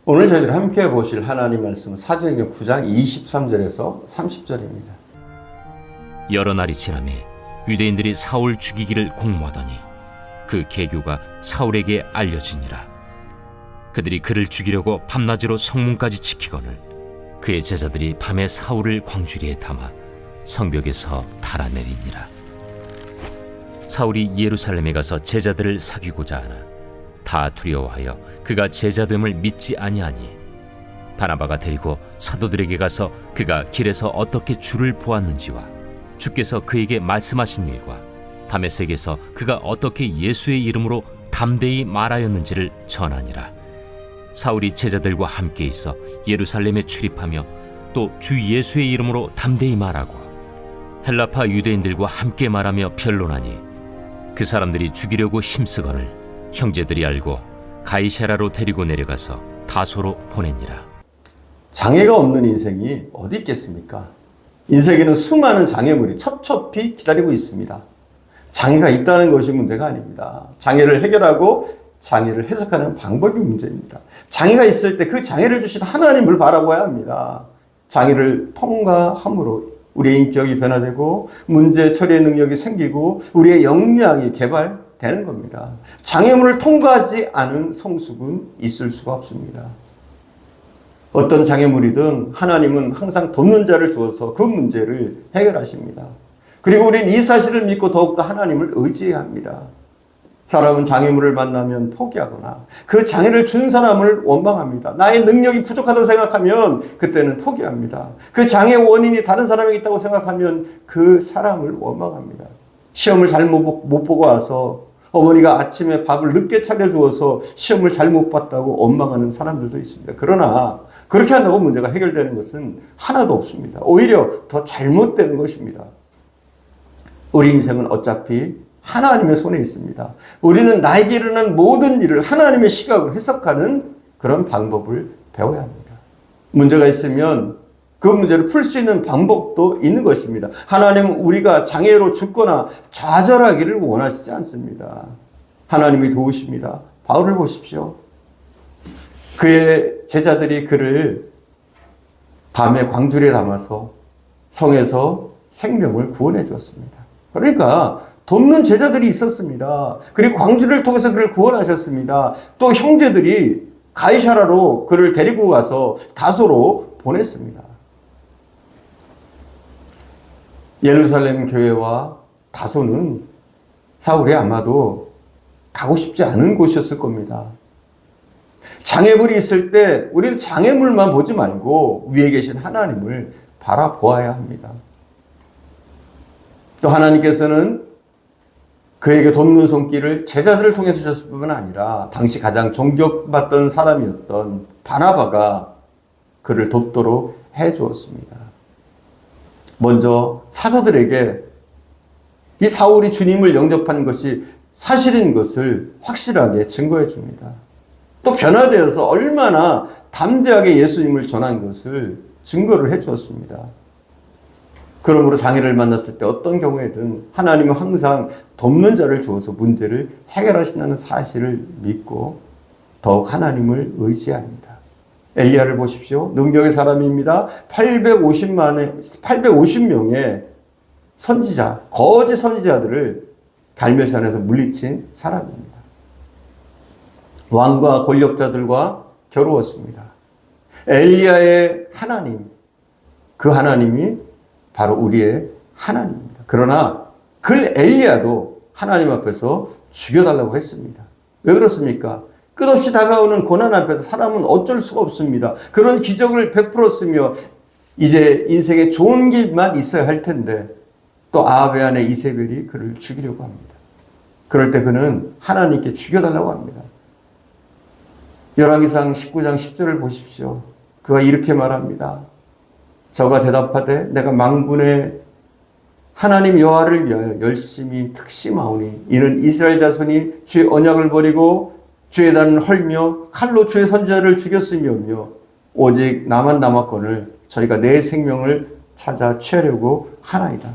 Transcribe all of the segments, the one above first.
오늘 저희들이 함께 보실 하나님 말씀은 사도행전 9장 23절에서 30절입니다. 여러 날이 지나매 유대인들이 사울 죽이기를 공모하더니 그 계교가 사울에게 알려지니라. 그들이 그를 죽이려고 밤낮으로 성문까지 지키거늘 그의 제자들이 밤에 사울을 광주리에 담아 성벽에서 달아내리니라. 사울이 예루살렘에 가서 제자들을 사귀고자 하나 다 두려워하여 그가 제자됨을 믿지 아니하니 바나바가 데리고 사도들에게 가서 그가 길에서 어떻게 주를 보았는지와 주께서 그에게 말씀하신 일과 다메섹에서 그가 어떻게 예수의 이름으로 담대히 말하였는지를 전하니라. 사울이 제자들과 함께 있어 예루살렘에 출입하며 또 주 예수의 이름으로 담대히 말하고 헬라파 유대인들과 함께 말하며 변론하니 그 사람들이 죽이려고 힘쓰거늘 형제들이 알고 가이사랴로 데리고 내려가서 다소로 보내니라. 장애가 없는 인생이 어디 있겠습니까? 인생에는 수많은 장애물이 첩첩히 기다리고 있습니다. 장애가 있다는 것이 문제가 아닙니다. 장애를 해결하고 장애를 해석하는 방법이 문제입니다. 장애가 있을 때 그 장애를 주신 하나님을 바라봐야 합니다. 장애를 통과함으로 우리의 인격이 변화되고 문제 처리의 능력이 생기고 우리의 역량이 개발되는 겁니다. 장애물을 통과하지 않은 성숙은 있을 수가 없습니다. 어떤 장애물이든 하나님은 항상 돕는 자를 주어서 그 문제를 해결하십니다. 그리고 우리는 이 사실을 믿고 더욱더 하나님을 의지해야 합니다. 사람은 장애물을 만나면 포기하거나 그 장애를 준 사람을 원망합니다. 나의 능력이 부족하다고 생각하면 그때는 포기합니다. 그 장애 원인이 다른 사람에게 있다고 생각하면 그 사람을 원망합니다. 시험을 잘못 못 보고 와서 어머니가 아침에 밥을 늦게 차려주어서 시험을 잘못 봤다고 원망하는 사람들도 있습니다. 그러나 그렇게 한다고 문제가 해결되는 것은 하나도 없습니다. 오히려 더 잘못되는 것입니다. 우리 인생은 어차피 하나님의 손에 있습니다. 우리는 나에게 일어난 모든 일을 하나님의 시각으로 해석하는 그런 방법을 배워야 합니다. 문제가 있으면 그 문제를 풀 수 있는 방법도 있는 것입니다. 하나님은 우리가 장애로 죽거나 좌절하기를 원하시지 않습니다. 하나님이 도우십니다. 바울을 보십시오. 그의 제자들이 그를 밤에 광주리에 담아서 성에서 생명을 구원해 주었습니다. 그러니까 돕는 제자들이 있었습니다. 그리고 광주를 통해서 그를 구원하셨습니다. 또 형제들이 가이사라로 그를 데리고 가서 다소로 보냈습니다. 예루살렘 교회와 다소는 사울이 아마도 가고 싶지 않은 곳이었을 겁니다. 장애물이 있을 때 우리는 장애물만 보지 말고 위에 계신 하나님을 바라보아야 합니다. 또 하나님께서는 그에게 돕는 손길을 제자들을 통해서 주셨을 뿐만 아니라 당시 가장 존경받던 사람이었던 바나바가 그를 돕도록 해주었습니다. 먼저 사도들에게 이 사울이 주님을 영접한 것이 사실인 것을 확실하게 증거해 줍니다. 또 변화되어서 얼마나 담대하게 예수님을 전한 것을 증거를 해 주었습니다. 그러므로 장애를 만났을 때 어떤 경우에든 하나님은 항상 돕는 자를 주어서 문제를 해결하신다는 사실을 믿고 더욱 하나님을 의지해야 합니다. 엘리야를 보십시오. 능력의 사람입니다. 850명의 선지자, 거짓 선지자들을 갈멜산에서 물리친 사람입니다. 왕과 권력자들과 겨루었습니다. 엘리야의 하나님, 그 하나님이 바로 우리의 하나님입니다. 그러나 그 엘리야도 하나님 앞에서 죽여달라고 했습니다. 왜 그렇습니까? 끝없이 다가오는 고난 앞에서 사람은 어쩔 수가 없습니다. 그런 기적을 베풀었으며 이제 인생에 좋은 길만 있어야 할 텐데 또 아합의 아내 이세벨이 그를 죽이려고 합니다. 그럴 때 그는 하나님께 죽여달라고 합니다. 열왕기상 19장 10절을 보십시오. 그가 이렇게 말합니다. 저가 대답하되 내가 만군의 하나님 여호와를 위하여 열심히 특심하오니 이는 이스라엘 자손이 주의 언약을 버리고 주의 단을 헐며 칼로 주의 선지자를 죽였음이오며 오직 나만 남았거늘 저희가 내 생명을 찾아 취하려고 하나이다.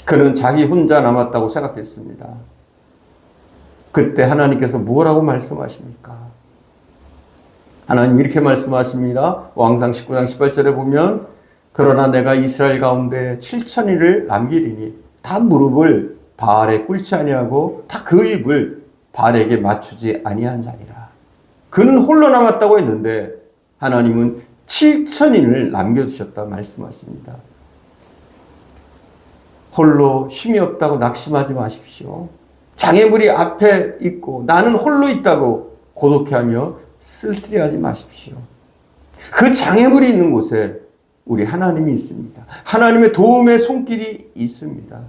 그는 자기 혼자 남았다고 생각했습니다. 그때 하나님께서 뭐라고 말씀하십니까? 하나님 이렇게 말씀하십니다. 왕상 19장 18절에 보면 그러나 내가 이스라엘 가운데 7천인을 남기리니 다 무릎을 바알에 꿇지 아니하고 다 그 입을 바알에게 맞추지 아니한 자니라. 그는 홀로 남았다고 했는데 하나님은 7천인을 남겨두셨다 말씀하십니다. 홀로 힘이 없다고 낙심하지 마십시오. 장애물이 앞에 있고 나는 홀로 있다고 고독해하며 쓸쓸해하지 마십시오. 그 장애물이 있는 곳에 우리 하나님이 있습니다. 하나님의 도움의 손길이 있습니다.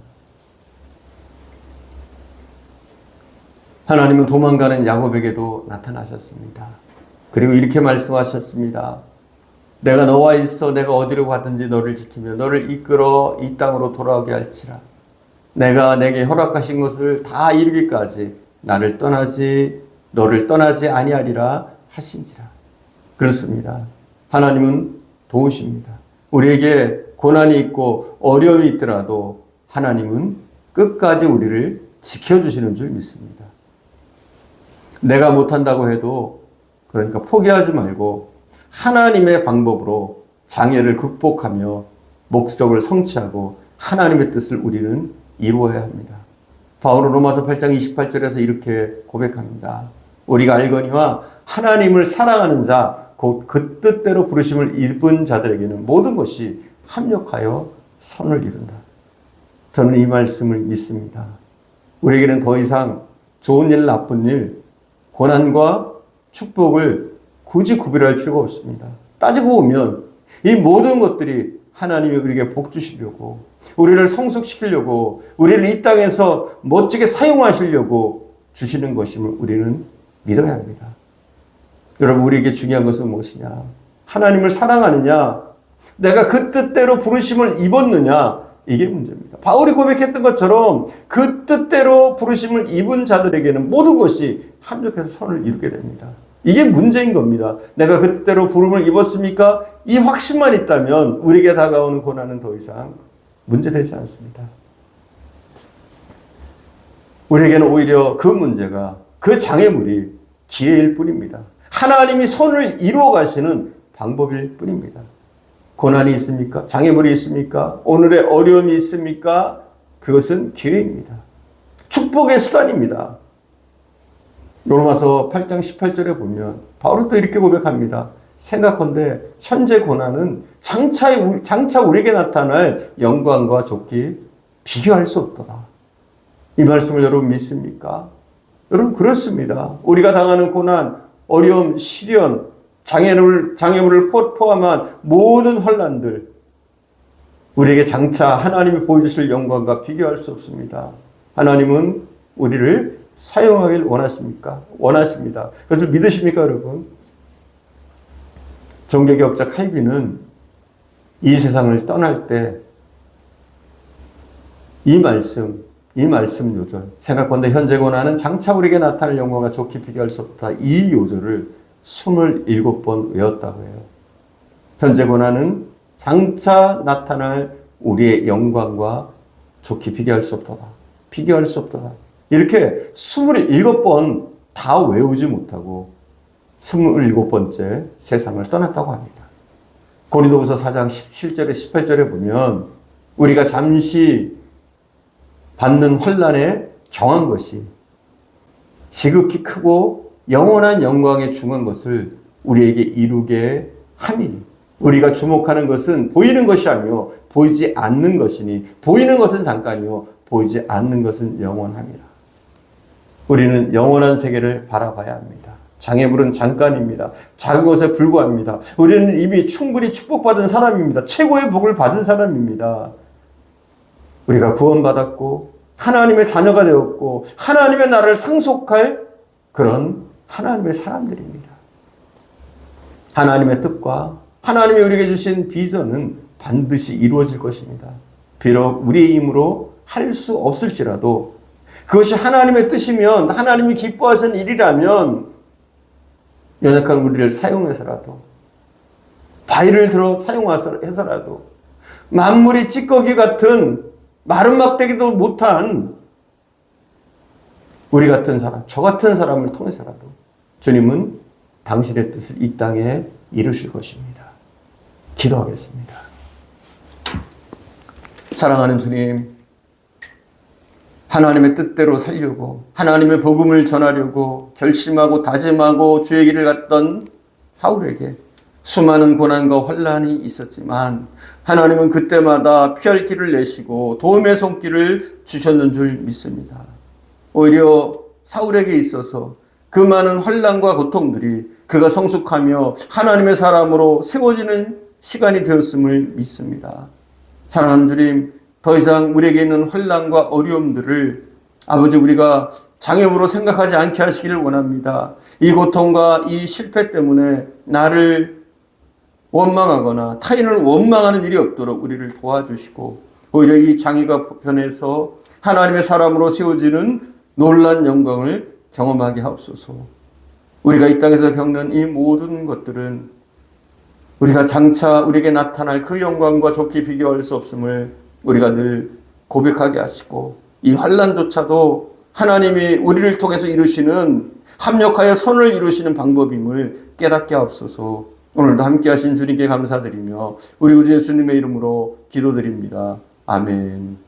하나님은 도망가는 야곱에게도 나타나셨습니다. 그리고 이렇게 말씀하셨습니다. 내가 너와 있어 내가 어디로 가든지 너를 지키며 너를 이끌어 이 땅으로 돌아오게 할지라. 내가 내게 허락하신 것을 다 이루기까지 너를 떠나지 아니하리라 하신지라. 그렇습니다. 하나님은 도우십니다. 우리에게 고난이 있고 어려움이 있더라도 하나님은 끝까지 우리를 지켜주시는 줄 믿습니다. 내가 못한다고 해도 그러니까 포기하지 말고 하나님의 방법으로 장애를 극복하며 목적을 성취하고 하나님의 뜻을 우리는 이루어야 합니다. 바울은 로마서 8장 28절에서 이렇게 고백합니다. 우리가 알거니와 하나님을 사랑하는 자 곧 그 뜻대로 부르심을 입은 자들에게는 모든 것이 합력하여 선을 이룬다. 저는 이 말씀을 믿습니다. 우리에게는 더 이상 좋은 일, 나쁜 일, 고난과 축복을 굳이 구별할 필요가 없습니다. 따지고 보면 이 모든 것들이 하나님이 우리에게 복 주시려고, 우리를 성숙시키려고, 우리를 이 땅에서 멋지게 사용하시려고 주시는 것임을 우리는 믿어야 합니다. 여러분, 우리에게 중요한 것은 무엇이냐? 하나님을 사랑하느냐? 내가 그 뜻대로 부르심을 입었느냐? 이게 문제입니다. 바울이 고백했던 것처럼 그 뜻대로 부르심을 입은 자들에게는 모든 것이 합력해서 선을 이루게 됩니다. 이게 문제인 겁니다. 내가 그 뜻대로 부름을 입었습니까? 이 확신만 있다면 우리에게 다가오는 고난은 더 이상 문제되지 않습니다. 우리에게는 오히려 그 문제가, 그 장애물이 기회일 뿐입니다. 하나님이 선을 이루어 가시는 방법일 뿐입니다. 고난이 있습니까? 장애물이 있습니까? 오늘의 어려움이 있습니까? 그것은 기회입니다. 축복의 수단입니다. 로마서 8장 18절에 보면 바울은 또 이렇게 고백합니다. 생각컨대 현재 고난은 장차 우리에게 나타날 영광과 좋기 비교할 수 없도다. 이 말씀을 여러분 믿습니까? 여러분 그렇습니다. 우리가 당하는 고난, 어려움, 시련, 장애물을 포함한 모든 환난들, 우리에게 장차 하나님이 보여주실 영광과 비교할 수 없습니다. 하나님은 우리를 사용하길 원하십니다. 그것을 믿으십니까, 여러분? 종교개혁자 칼빈은 이 세상을 떠날 때 이 말씀 요절, 생각건대 현재 고난은 장차 우리에게 나타날 영광과 좋게 비교할 수 없다. 이 요절을 27번 외웠다고 해요. 현재 고난은 장차 나타날 우리의 영광과 좋게 비교할 수 없도다. 비교할 수 없도다. 이렇게 27번 다 외우지 못하고 27번째 세상을 떠났다고 합니다. 고린도후서 4장 17절에 18절에 보면 우리가 잠시 받는 환난에 경한 것이 지극히 크고 영원한 영광에 중한 것을 우리에게 이루게 함이니, 우리가 주목하는 것은 보이는 것이 아니요 보이지 않는 것이니 보이는 것은 잠깐이요 보이지 않는 것은 영원함이라. 우리는 영원한 세계를 바라봐야 합니다. 장애물은 잠깐입니다. 작은 것에 불과합니다. 우리는 이미 충분히 축복받은 사람입니다. 최고의 복을 받은 사람입니다. 우리가 구원받았고 하나님의 자녀가 되었고 하나님의 나라를 상속할 그런 하나님의 사람들입니다. 하나님의 뜻과 하나님이 우리에게 주신 비전은 반드시 이루어질 것입니다. 비록 우리의 힘으로 할 수 없을지라도 그것이 하나님의 뜻이면, 하나님이 기뻐하시는 일이라면 연약한 우리를 사용해서라도, 바위를 들어 사용해서라도, 만물이 찌꺼기 같은 마른 막대기도 못한 우리 같은 사람, 저 같은 사람을 통해서라도 주님은 당신의 뜻을 이 땅에 이루실 것입니다. 기도하겠습니다. 사랑하는 주님, 하나님의 뜻대로 살려고 하나님의 복음을 전하려고 결심하고 다짐하고 주의 길을 갔던 사울에게 수많은 고난과 환난이 있었지만 하나님은 그때마다 피할 길을 내시고 도움의 손길을 주셨는 줄 믿습니다. 오히려 사울에게 있어서 그 많은 환난과 고통들이 그가 성숙하며 하나님의 사람으로 세워지는 시간이 되었음을 믿습니다. 사랑하는 주님, 더 이상 우리에게 있는 환난과 어려움들을 아버지 우리가 장애물로 생각하지 않게 하시기를 원합니다. 이 고통과 이 실패 때문에 나를 원망하거나 타인을 원망하는 일이 없도록 우리를 도와주시고 오히려 이 장애가 변해서 하나님의 사람으로 세워지는 놀라운 영광을 경험하게 하옵소서. 우리가 이 땅에서 겪는 이 모든 것들은 우리가 장차 우리에게 나타날 그 영광과 좋게 비교할 수 없음을 우리가 늘 고백하게 하시고 이 환난조차도 하나님이 우리를 통해서 이루시는 합력하여 선을 이루시는 방법임을 깨닫게 하옵소서. 오늘도 함께 하신 주님께 감사드리며 우리 구주 예수님의 이름으로 기도드립니다. 아멘.